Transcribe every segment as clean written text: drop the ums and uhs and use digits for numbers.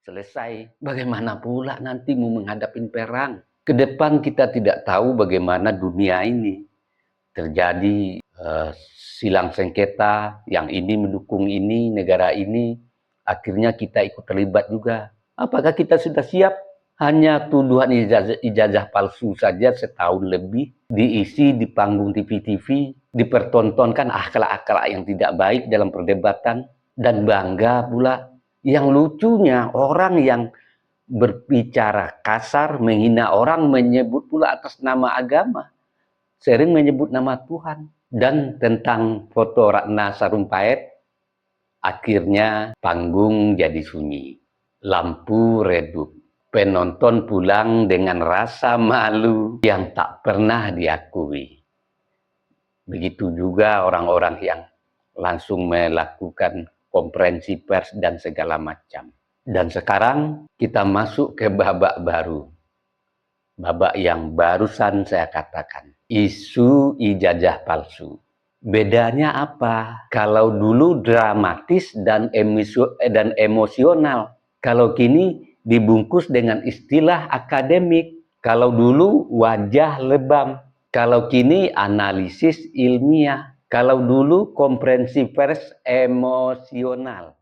selesai. Bagaimana pula nanti mau menghadapi perang? Ke depan kita tidak tahu bagaimana dunia ini. Terjadi silang sengketa, yang ini mendukung ini, negara ini, akhirnya kita ikut terlibat juga. Apakah kita sudah siap? Hanya tuduhan ijazah palsu saja setahun lebih, diisi di panggung TV-TV, dipertontonkan akhlak-akhlak yang tidak baik dalam perdebatan, dan bangga pula. Yang lucunya, orang yang berbicara kasar, menghina orang, menyebut pula atas nama agama, sering menyebut nama Tuhan. Dan tentang foto Ratna Sarumpait, akhirnya panggung jadi sunyi, lampu redup, penonton pulang dengan rasa malu yang tak pernah diakui. Begitu juga orang-orang yang langsung melakukan konferensi pers dan segala macam. Dan sekarang kita masuk ke babak baru. Babak yang barusan saya katakan, isu ijazah palsu. Bedanya apa? Kalau dulu dramatis dan emosional, kalau kini dibungkus dengan istilah akademik. Kalau dulu wajah lebam, kalau kini analisis ilmiah. Kalau dulu konferensi pers emosional.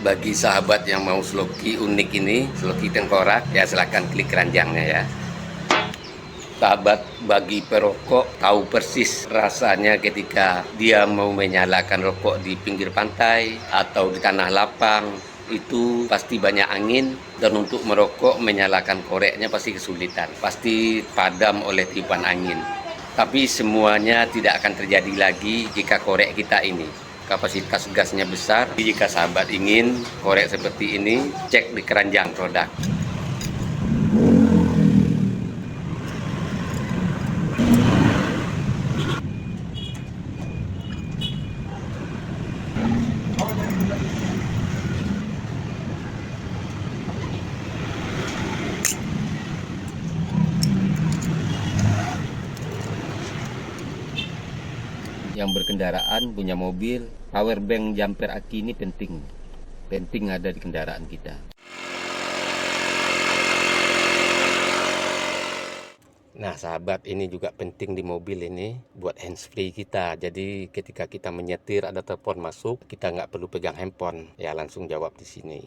Bagi sahabat yang mau sloki unik ini, sloki tengkorak, ya silahkan klik keranjangnya ya. Sahabat bagi perokok tahu persis rasanya ketika dia mau menyalakan rokok di pinggir pantai atau di tanah lapang. Itu pasti banyak angin, dan untuk merokok menyalakan koreknya pasti kesulitan, pasti padam oleh tiupan angin. Tapi semuanya tidak akan terjadi lagi jika korek kita ini kapasitas gasnya besar. Jika sahabat ingin korek seperti ini, cek di keranjang produk. Yang berkendaraan punya mobil, power bank jumper aki ini penting ada di kendaraan kita. Nah sahabat, ini juga penting di mobil ini buat handsfree kita. Jadi ketika kita menyetir ada telepon masuk, kita nggak perlu pegang handphone, ya langsung jawab di sini.